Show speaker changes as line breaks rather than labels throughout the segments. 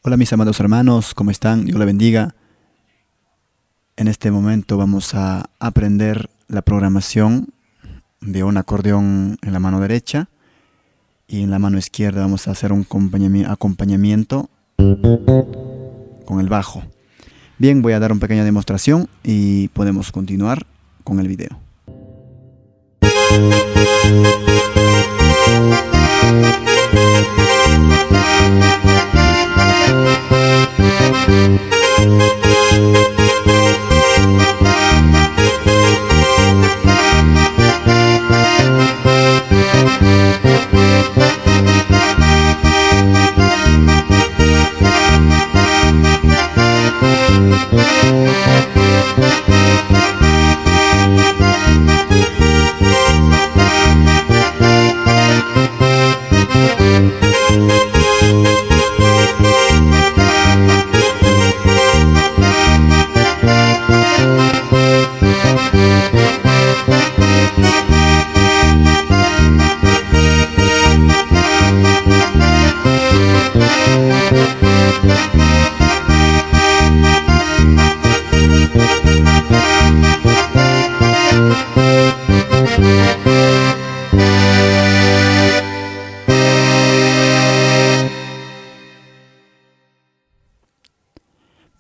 Hola mis amados hermanos, ¿cómo están? Dios les bendiga. En este momento vamos a aprender la programación de un acordeón en la mano derecha y en la mano izquierda vamos a hacer un acompañamiento con el bajo. Bien, voy a dar una pequeña demostración y podemos continuar con el video.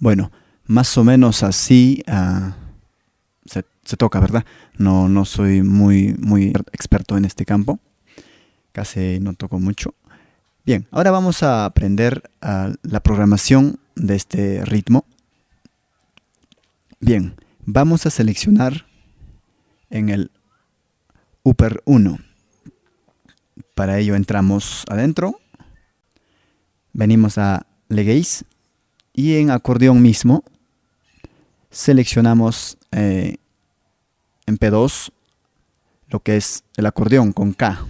Bueno, más o menos así se toca, ¿verdad? No soy muy experto en este campo. Casi no toco mucho. Bien, ahora vamos a aprender la programación de este ritmo. Bien, vamos a seleccionar en el upper 1. Para ello entramos adentro. Venimos a Legacy. Y en acordeón mismo seleccionamos en P2 lo que es el acordeón con K.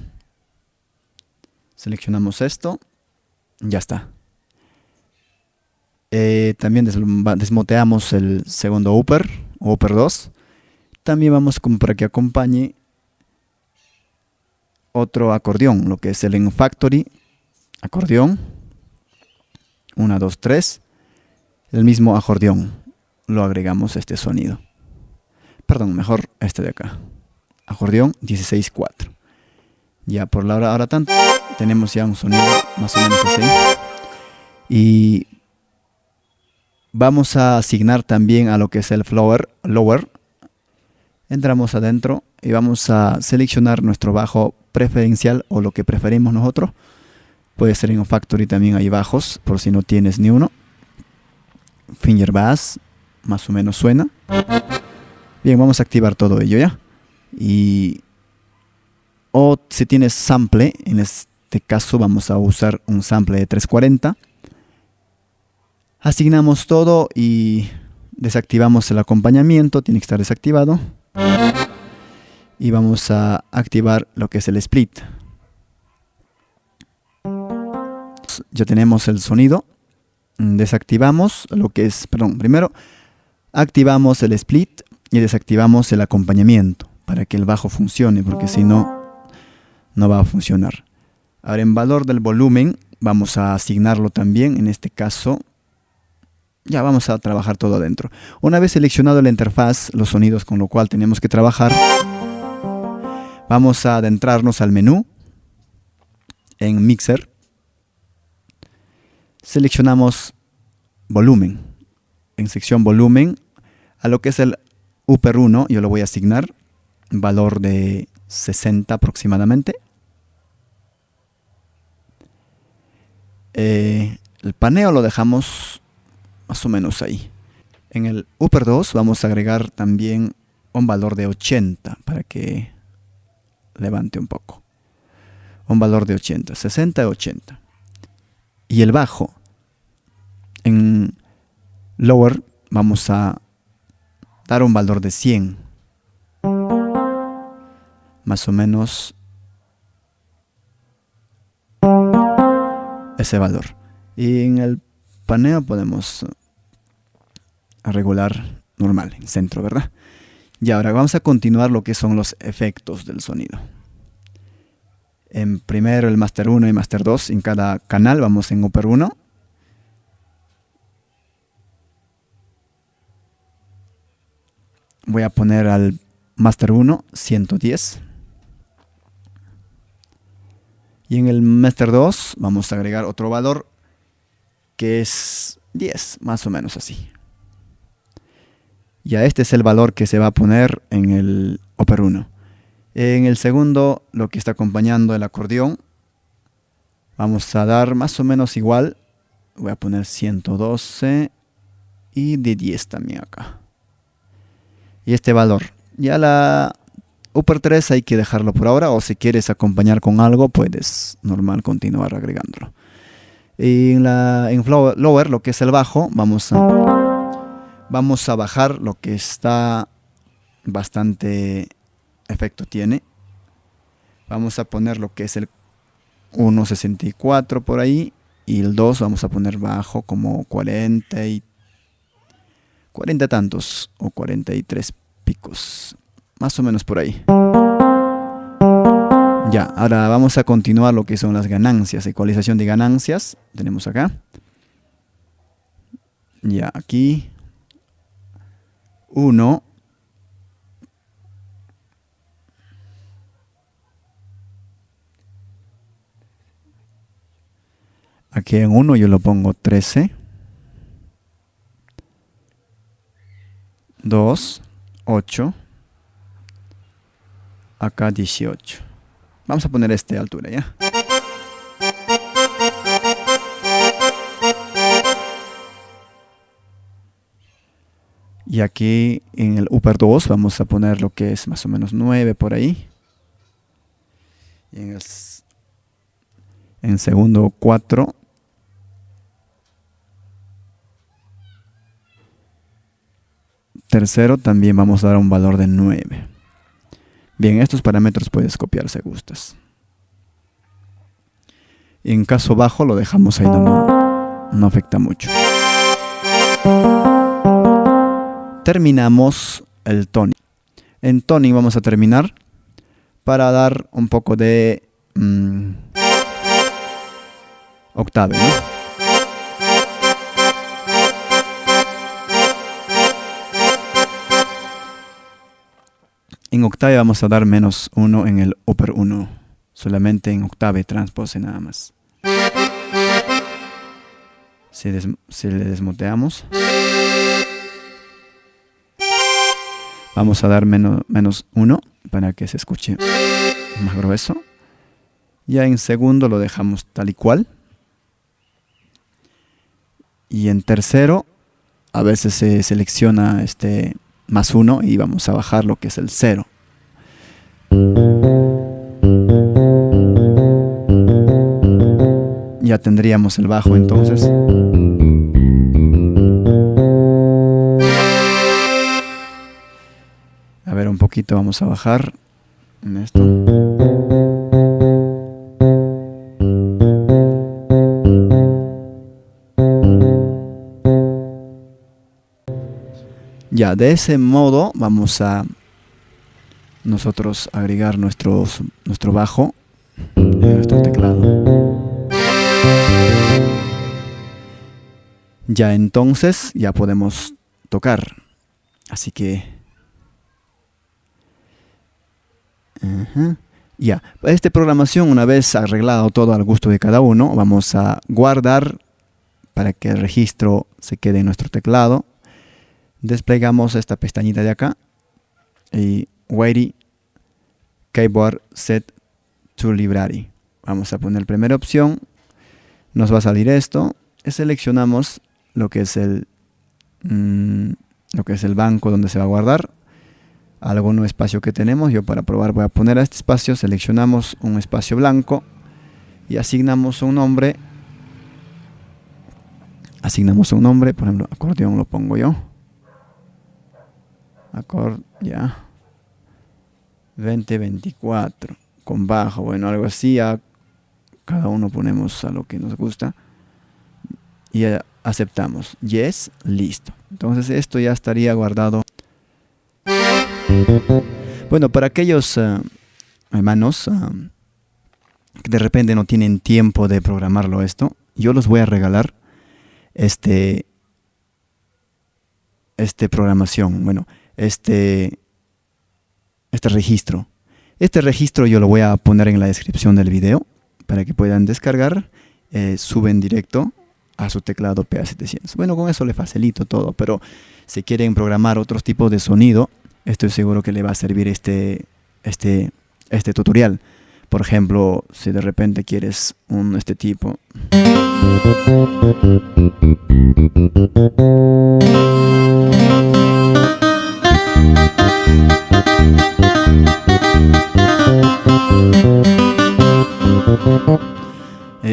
Seleccionamos esto, ya está. También desmoteamos el segundo upper o upper 2. También vamos como para que acompañe otro acordeón, lo que es el en Factory, acordeón, 1, 2, 3. El mismo acordeón, lo agregamos este sonido. Perdón, mejor este de acá. Acordeón 16/4. Ya por la hora, ahora tanto, tenemos ya un sonido más o menos así. Y vamos a asignar también a lo que es el lower. Entramos adentro y vamos a seleccionar nuestro bajo preferencial o lo que preferimos nosotros. Puede ser en Factory también hay bajos, por si no tienes ni uno. Finger bass, más o menos suena. Bien, vamos a activar todo ello ya. O si tienes sample, en este caso vamos a usar un sample de 340. Asignamos todo y desactivamos el acompañamiento, tiene que estar desactivado. Y vamos a activar lo que es el split. Ya tenemos el sonido. Desactivamos lo que es, primero activamos el split y desactivamos el acompañamiento para que el bajo funcione, porque si no, no va a funcionar. Ahora en valor del volumen vamos a asignarlo también, en este caso, ya vamos a trabajar todo adentro. Una vez seleccionado la interfaz, los sonidos con lo cual tenemos que trabajar, vamos a adentrarnos al menú, en Mixer. Seleccionamos volumen. En sección volumen, a lo que es el upper 1, yo lo voy a asignar valor de 60 aproximadamente. El paneo lo dejamos más o menos ahí. En el upper 2 vamos a agregar también un valor de 80 para que levante un poco. Un valor de 80, 60 y 80. Y el bajo, en lower vamos a dar un valor de 100. Más o menos ese valor. Y en el paneo podemos regular normal, en centro, ¿verdad? Y ahora vamos a continuar lo que son los efectos del sonido. En primero el Master 1 y Master 2, en cada canal vamos en Upper 1. voy a poner al Master 1 110. Y en el Master 2 vamos a agregar otro valor que es 10, más o menos así. Ya este es el valor que se va a poner en el Upper 1. En el segundo, lo que está acompañando el acordeón, vamos a dar más o menos igual. Voy a poner 112 y de 10 también acá. Y este valor. Ya la Upper 3 hay que dejarlo por ahora, o si quieres acompañar con algo, puedes normal continuar agregándolo. Y en Lower, lo que es el bajo, vamos a bajar lo que está bastante efecto tiene. Vamos a poner lo que es el 1.64 por ahí, y el 2 vamos a poner bajo como 40 tantos o 43 picos, más o menos por ahí. Ya, ahora vamos a continuar lo que son las ganancias, ecualización de ganancias. Tenemos acá. Ya, aquí 1. Aquí en 1 yo lo pongo 13. 2, 8. Acá 18. Vamos a poner esta altura, ¿ya? Y aquí en el Upper 2 vamos a poner lo que es más o menos 9 por ahí. Y en segundo 4. Tercero también vamos a dar un valor de 9. Bien, estos parámetros puedes copiar si gustas. En caso bajo lo dejamos ahí, no afecta mucho. Terminamos el toning. En toning vamos a terminar para dar un poco de octave, ¿no? En octave vamos a dar -1 en el Upper 1. Solamente en octave transpose nada más. Si le desmuteamos, vamos a dar -1 para que se escuche más grueso. Ya en segundo lo dejamos tal y cual. Y en tercero, a veces se selecciona +1 y vamos a bajar lo que es el 0. Ya tendríamos el bajo entonces. A ver, un poquito vamos a bajar en esto. Ya, de ese modo vamos a nosotros agregar nuestro bajo en nuestro teclado. Ya entonces ya podemos tocar. Así que ya, esta programación, una vez arreglado todo al gusto de cada uno, vamos a guardar para que el registro se quede en nuestro teclado. Desplegamos esta pestañita de acá y Waiting Keyboard Set to Library. Vamos a poner primera opción. Nos va a salir esto. Seleccionamos lo que es el banco donde se va a guardar. Algún espacio que tenemos. Yo para probar voy a poner a este espacio. Seleccionamos un espacio blanco y asignamos un nombre. Por ejemplo, acordeón lo pongo yo. Ya 2024 con bajo, bueno, algo así. A cada uno ponemos a lo que nos gusta y aceptamos. Yes, listo. Entonces esto ya estaría guardado. Bueno, para aquellos hermanos que de repente no tienen tiempo de programarlo esto, yo los voy a regalar esta programación. Bueno, este registro. Este registro yo lo voy a poner en la descripción del video para que puedan descargar. Suben directo a su teclado PA700. Bueno, con eso le facilito todo, pero si quieren programar otros tipos de sonido, estoy seguro que le va a servir este tutorial. Por ejemplo, si de repente quieres este tipo.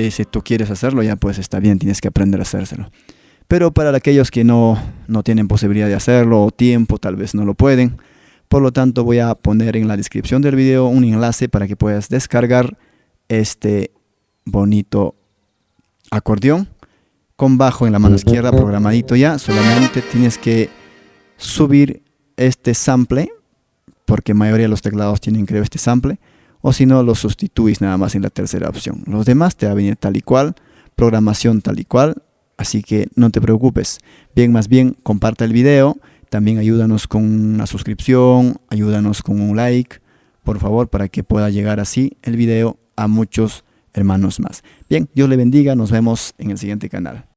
Si tú quieres hacerlo, ya pues está bien, tienes que aprender a hacérselo. Pero para aquellos que no tienen posibilidad de hacerlo o tiempo, tal vez no lo pueden. Por lo tanto, voy a poner en la descripción del video un enlace para que puedas descargar este bonito acordeón con bajo en la mano izquierda programadito ya. Solamente tienes que subir este sample, porque la mayoría de los teclados tienen, creo, este sample. O si no, lo sustituís nada más en la tercera opción. Los demás te va a venir tal y cual, programación tal y cual, así que no te preocupes. Bien, más bien, comparte el video, también ayúdanos con una suscripción, ayúdanos con un like, por favor, para que pueda llegar así el video a muchos hermanos más. Bien, Dios le bendiga, nos vemos en el siguiente canal.